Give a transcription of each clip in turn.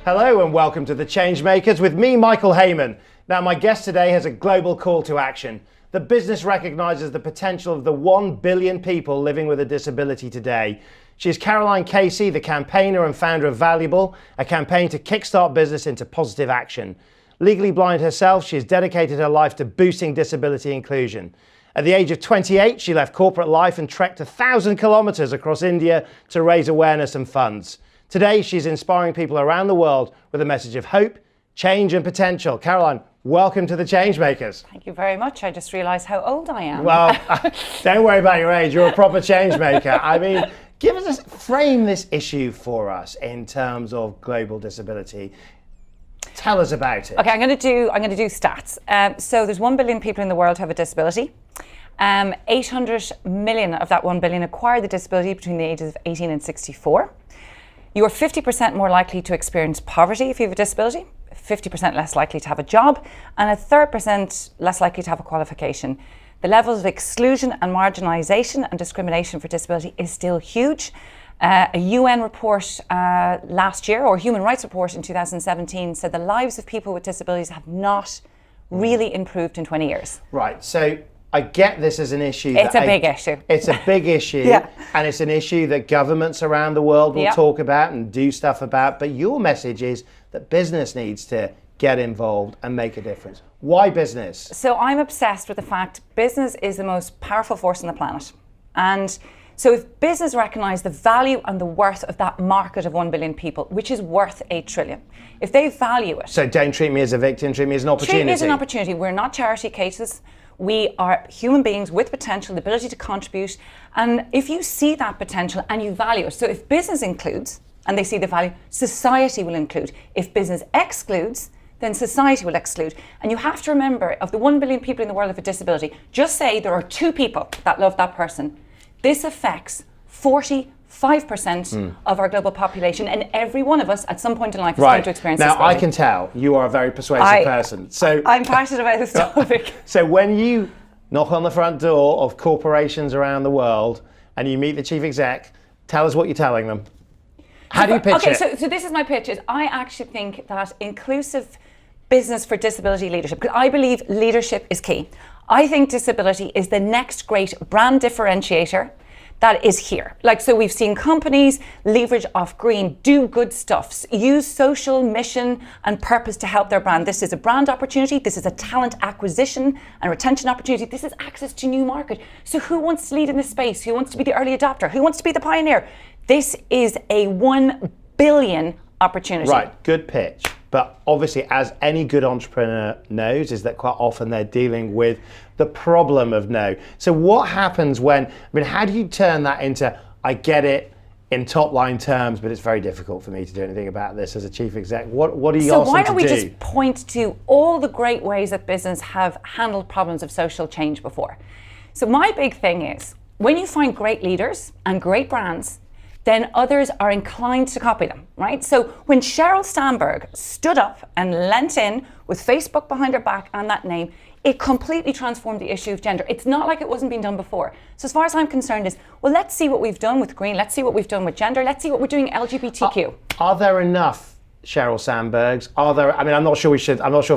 Hello and welcome to The Changemakers with me, Michael Heyman. Now, my guest today has a global call to action. The business recognises the potential of the 1 billion people living with a disability today. She's Caroline Casey, the campaigner and founder of Valuable, a campaign to kickstart business into positive action. Legally blind herself, she has dedicated her life to boosting disability inclusion. At the age of 28, she left corporate life and trekked 1,000 kilometres across India to raise awareness and funds. Today, she's inspiring people around the world with a message of hope, change and potential. Caroline, welcome to The Changemakers. Thank you very much. I just realised how old I am. Well, don't worry about your age. You're a proper changemaker. I mean, frame this issue for us in terms of global disability. Tell us about it. Okay, I'm going to do stats. So there's 1 billion people in the world who have a disability. 800 million of that 1 billion acquire the disability between the ages of 18 and 64. You are 50% more likely to experience poverty if you have a disability, 50% less likely to have a job, and a 3% less likely to have a qualification. The levels of exclusion and marginalisation and discrimination for disability is still huge. A UN report last year, or Human Rights report in 2017, said the lives of people with disabilities have not really improved in 20 years. Right, so I get this as an issue. It's a big issue. It's a big issue, Yeah. And it's an issue that governments around the world will talk about and do stuff about, but your message is that business needs to get involved and make a difference. Why business? So I'm obsessed with the fact business is the most powerful force on the planet. And so if business recognise the value and the worth of that market of 1 billion people, which is worth 8 trillion, if they value it. So don't treat me as a victim, treat me as an opportunity. Treat me as an opportunity. We're not charity cases. We are human beings with potential, the ability to contribute. And if you see that potential and you value it, so if business includes and they see the value, society will include. If business excludes, then society will exclude. And you have to remember, of the 1 billion people in the world with a disability, just say there are 2 people that love that person. This affects 45% of our global population, and every one of us at some point in life is going to experience this. Now, I can tell you are a very persuasive person. So I'm passionate about this topic. So when you knock on the front door of corporations around the world and you meet the chief exec, tell us what you're telling them. How do you pitch it? Okay, so this is my pitch. I actually think that inclusive business for disability leadership, because I believe leadership is key. I think disability is the next great brand differentiator that is here. So we've seen companies leverage off green, do good stuff, use social mission and purpose to help their brand. This is a brand opportunity. This is a talent acquisition and retention opportunity. This is access to new market. So who wants to lead in this space? Who wants to be the early adopter? Who wants to be the pioneer? This is a 1 billion opportunity. Right, good pitch. But obviously, as any good entrepreneur knows, is that quite often they're dealing with the problem of no. So what happens how do you turn that into, I get it in top line terms, but it's very difficult for me to do anything about this as a chief exec. What do you ask them to do? So why don't we just point to all the great ways that business have handled problems of social change before? So my big thing is, when you find great leaders and great brands, then others are inclined to copy them, right? So when Sheryl Sandberg stood up and lent in with Facebook behind her back and that name, it completely transformed the issue of gender. It's not like it wasn't being done before. So as far as I'm concerned is, well, let's see what we've done with green, let's see what we've done with gender, let's see what we're doing LGBTQ. Are there enough Sheryl Sandbergs? I'm not sure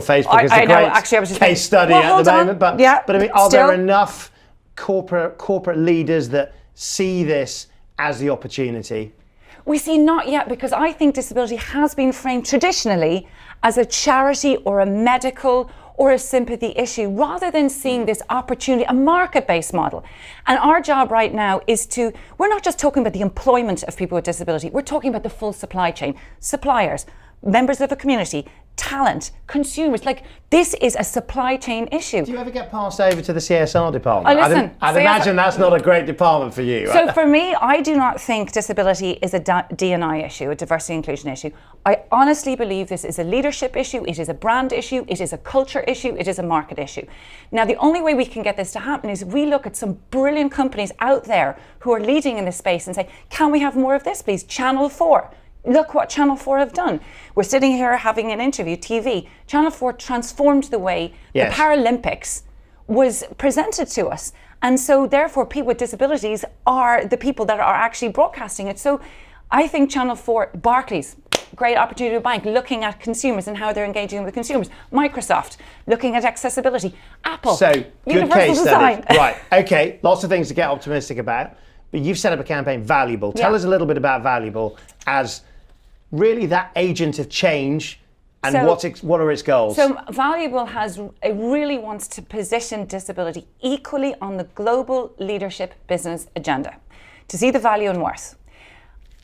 Facebook is a great case study at the moment, but are there enough corporate leaders that see this as the opportunity? We see not yet, because I think disability has been framed traditionally as a charity or a medical or a sympathy issue, rather than seeing this opportunity, a market-based model. And our job right now is we're not just talking about the employment of people with disability, we're talking about the full supply chain, suppliers, members of the community, talent, consumers. This is a supply chain issue. Do you ever get passed over to the CSR department? I'd CSR, imagine that's not a great department for you. So for me, I do not think disability is a D&I issue, a diversity inclusion issue. I honestly believe this is a leadership issue, it is a brand issue, it is a culture issue, it is a market issue. Now, the only way we can get this to happen is we look at some brilliant companies out there who are leading in this space and say, can we have more of this, please? Channel 4. Look what Channel 4 have done. We're sitting here having an interview, TV. Channel 4 transformed the way the Paralympics was presented to us. And so therefore people with disabilities are the people that are actually broadcasting it. So I think Channel 4, Barclays, great opportunity to bank, looking at consumers and how they're engaging with consumers. Microsoft, looking at accessibility. Apple, So, good universal case design. study. Right, okay, lots of things to get optimistic about, but you've set up a campaign, Valuable. Tell us a little bit about Valuable as really that agent of change, and what are its goals? So Valuable it really wants to position disability equally on the global leadership business agenda, to see the value and worth.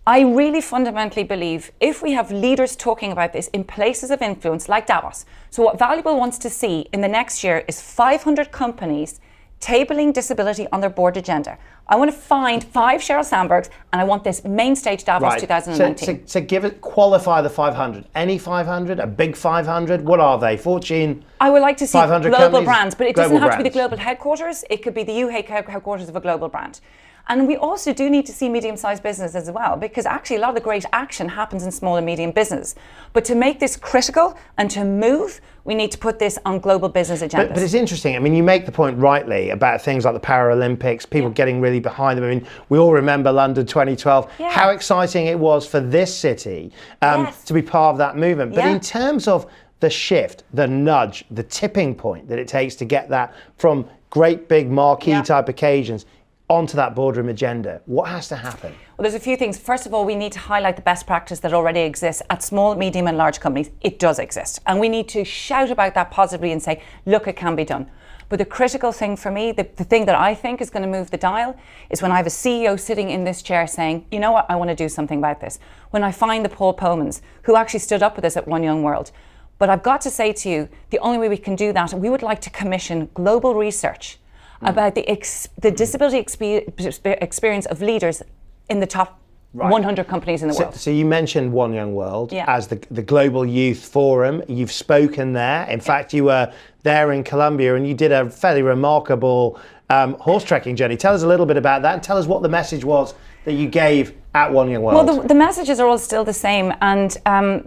I really fundamentally believe if we have leaders talking about this in places of influence like Davos, so what Valuable wants to see in the next year is 500 companies tabling disability on their board agenda. I want to find 5 Sheryl Sandbergs, and I want this main stage Davos 2019. So qualify the 500. Any 500? A big 500? What are they? Fortune? I would like to see 500 global companies? brands, but it Global doesn't have to be the brands. global headquarters. It could be the UK headquarters of a global brand. And we also do need to see medium-sized business as well, because actually a lot of the great action happens in small and medium business. But to make this critical and to move, we need to put this on global business agendas. But it's interesting. I mean, you make the point rightly about things like the Paralympics, people getting really behind them. I mean, we all remember London 2012, how exciting it was for this city to be part of that movement. But in terms of the shift, the nudge, the tipping point that it takes to get that from great big marquee type occasions onto that boardroom agenda, what has to happen? Well, there's a few things. First of all, we need to highlight the best practice that already exists at small, medium and large companies. It does exist. And we need to shout about that positively and say, look, it can be done. But the critical thing for me, the thing that I think is going to move the dial, is when I have a CEO sitting in this chair saying, you know what, I want to do something about this. When I find the Paul Pomans, who actually stood up with us at One Young World. But I've got to say to you, the only way we can do that, we would like to commission global research about the disability experience of leaders in the top 100 companies in the world. So you mentioned One Young World as the Global Youth Forum. You've spoken there. In fact, you were there in Colombia and you did a fairly remarkable horse trekking journey. Tell us a little bit about that and tell us what the message was that you gave at One Young World. Well, the messages are all still the same, and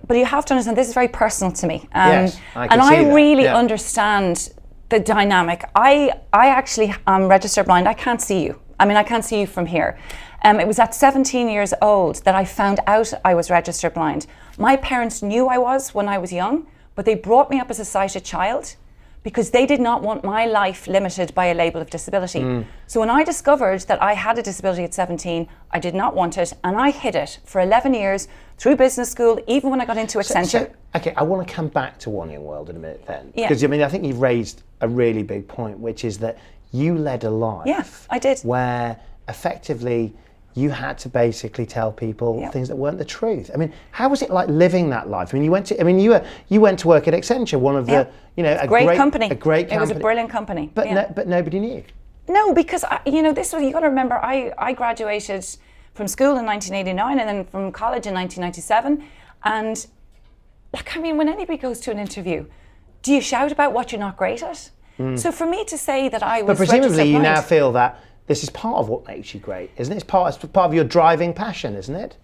but you have to understand this is very personal to me. Yes, I can and see I that. really understand the dynamic. I actually am registered blind. I can't see you. I mean, I can't see you from here. It was at 17 years old that I found out I was registered blind. My parents knew I was when I was young, but they brought me up as a sighted child because they did not want my life limited by a label of disability. So when I discovered that I had a disability at 17, I did not want it, and I hid it for 11 years through business school, even when I got into Accenture. Okay, I want to come back to One Young World in a minute then. Because I mean, I think you've raised a really big point, which is that you led a life. Yeah, I did. Where effectively you had to basically tell people things that weren't the truth. I mean, how was it like living that life? I mean, you went to work at Accenture, one of the, a great company. A great company. It was a brilliant company. But but nobody knew. No, because this was, you got to remember, I graduated from school in 1989 and then from college in 1997, and like, I mean, when anybody goes to an interview, do you shout about what you're not great at? So for me to say that I was, but presumably you blind, now feel that this is part of what makes you great, isn't it? It's part of your driving passion, isn't it?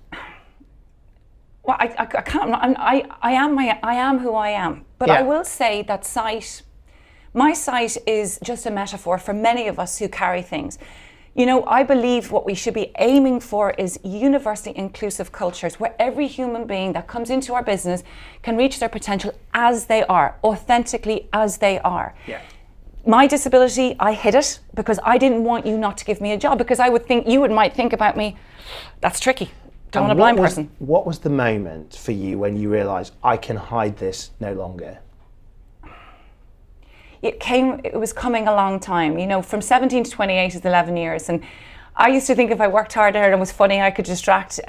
Well, I can't. I am who I am. But I will say that my sight is just a metaphor for many of us who carry things. You know, I believe what we should be aiming for is universally inclusive cultures where every human being that comes into our business can reach their potential as they are, authentically as they are. Yeah. My disability, I hid it because I didn't want you not to give me a job, because I would think might think about me, that's tricky. Don't want a blind person. What was the moment for you when you realised I can hide this no longer? It was coming a long time. You know, from 17 to 28 is 11 years. And I used to think if I worked harder and it was funny, I could distract.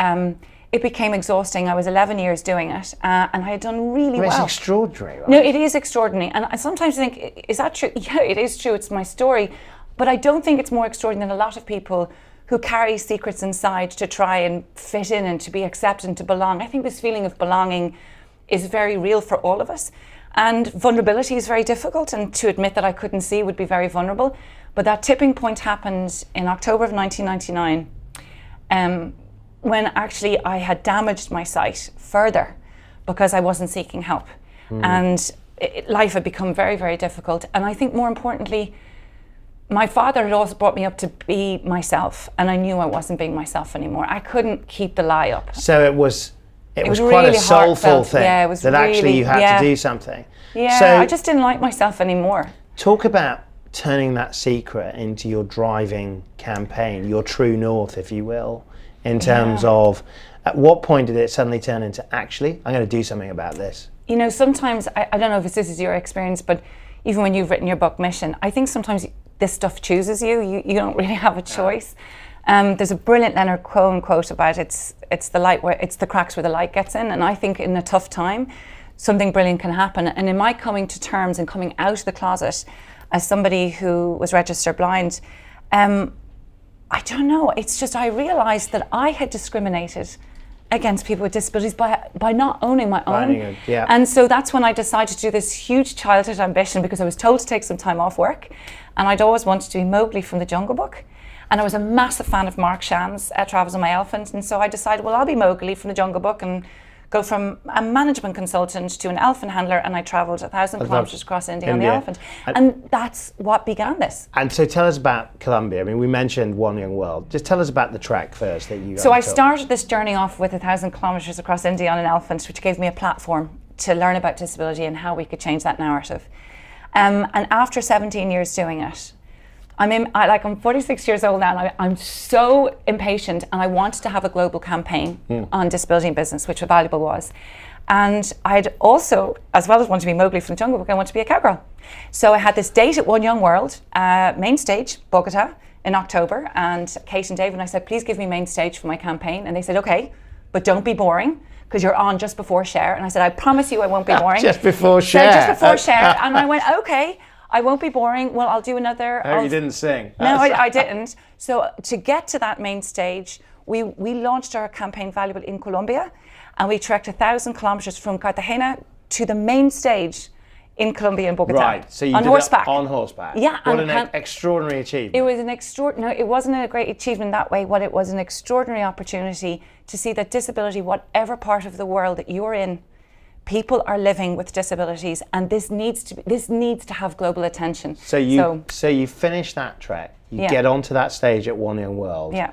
It became exhausting. I was 11 years doing it, and I had done really well. It's extraordinary, right? No, it is extraordinary. And I sometimes think, is that true? Yeah, it is true. It's my story. But I don't think it's more extraordinary than a lot of people who carry secrets inside to try and fit in and to be accepted and to belong. I think this feeling of belonging is very real for all of us. And vulnerability is very difficult, and to admit that I couldn't see would be very vulnerable. But that tipping point happened in October of 1999, when actually I had damaged my sight further because I wasn't seeking help. And life had become very, very difficult. And I think more importantly, my father had also brought me up to be myself, and I knew I wasn't being myself anymore. I couldn't keep the lie up. So it was It was quite really a soulful heartfelt. thing. Yeah, it was that actually really, you had yeah. to do something. Yeah, So I just didn't like myself anymore. talk about turning that secret into your driving campaign, your true north, if you will, in terms of at what point did it suddenly turn into actually, I'm going to do something about this? You know, sometimes, I don't know if this is your experience, but even when you've written your book Mission, I think sometimes this stuff chooses you. You don't really have a choice. There's a brilliant Leonard Cohen quote about it's the cracks where the light gets in, and I think in a tough time, something brilliant can happen. And in my coming to terms and coming out of the closet as somebody who was registered blind, I don't know, it's just I realised that I had discriminated against people with disabilities by not owning my own. And so that's when I decided to do this huge childhood ambition, because I was told to take some time off work, and I'd always wanted to be Mowgli from the Jungle Book. And I was a massive fan of Mark Shan's Travels on My Elephant, and so I decided, well, I'll be Mowgli from the Jungle Book and go from a management consultant to an elephant handler, and I travelled 1,000 kilometres across India on the elephant. And that's what began this. And so tell us about Colombia. I mean, we mentioned One Young World. Just tell us about the trek first that you guys So I took. started this journey off with 1,000 kilometres across India on an elephant, which gave me a platform to learn about disability and how we could change that narrative. And after 17 years doing it, I'm 46 years old now, and I'm so impatient, and I wanted to have a global campaign on disability in business, which Valuable was. And I'd also, as well as wanting to be Mowgli from the Jungle Book, I wanted to be a cowgirl. So I had this date at One Young World, main stage, Bogota, in October, and Kate and Dave, and I said, please give me main stage for my campaign. And they said, okay, but don't be boring, because you're on just before Cher. And I said, I promise you I won't be boring. Just before Cher. So just before Cher. And I went, okay, I won't be boring. Well, I'll do another. Oh, you didn't sing. No, I didn't. So to get to that main stage, we launched our campaign Valuable in Colombia, and we trekked 1,000 kilometers from Cartagena to the main stage in Colombia and Bogota. Right, so you on did horseback. It on horseback. Yeah. What an extraordinary achievement. It was an extraordinary, it wasn't a great achievement that way. What it was an extraordinary opportunity to see that disability, whatever part of the world that you're in, people are living with disabilities, and this needs to have global attention. So you finish that trek, you get onto that stage at One Young World. Yeah.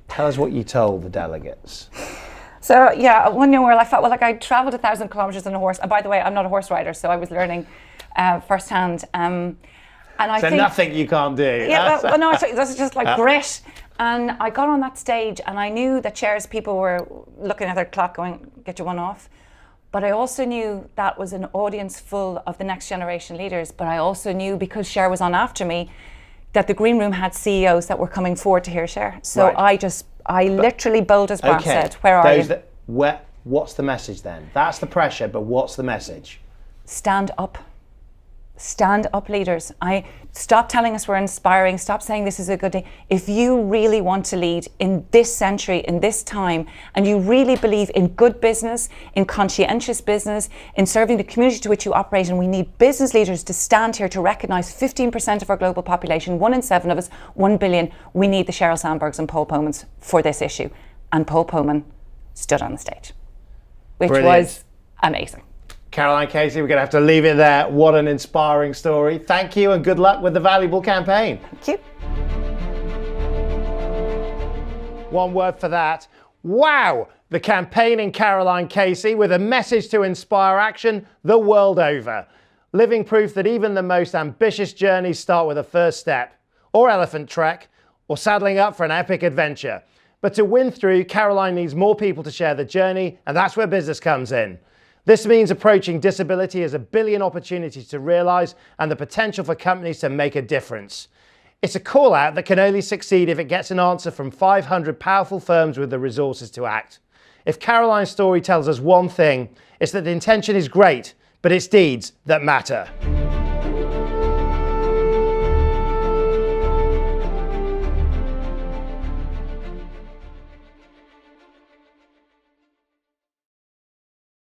Tell us what you told the delegates. So yeah, at One Young World, I felt, well, like I travelled 1,000 kilometres on a horse, and by the way, I'm not a horse rider, so I was learning firsthand. And I think nothing you can't do. Yeah, well, no, that's just like grit. And I got on that stage, and I knew that Cher's people were looking at their clock going, get your one off. But I also knew that was an audience full of the next generation leaders. But I also knew, because Cher was on after me, that the green room had CEOs that were coming forward to hear Cher. So I literally bold as brass said, where are you? What's the message then? That's the pressure, but what's the message? Stand up. Stand up, leaders. Stop telling us we're inspiring. Stop saying this is a good day. If you really want to lead in this century, in this time, and you really believe in good business, in conscientious business, in serving the community to which you operate, and we need business leaders to stand here to recognise 15% of our global population, 1 in 7 of us, 1 billion, we need the Sheryl Sandbergs and Paul Pomans for this issue. And Paul Poman stood on the stage, which was amazing. Caroline Casey, we're going to have to leave it there. What an inspiring story. Thank you, and good luck with the Valuable campaign. Thank you. One word for that. Wow! The campaigning Caroline Casey with a message to inspire action the world over. Living proof that even the most ambitious journeys start with a first step, or elephant trek, or saddling up for an epic adventure. But to win through, Caroline needs more people to share the journey, and that's where business comes in. This means approaching disability as a billion opportunities to realise and the potential for companies to make a difference. It's a call out that can only succeed if it gets an answer from 500 powerful firms with the resources to act. If Caroline's story tells us one thing, it's that the intention is great, but it's deeds that matter.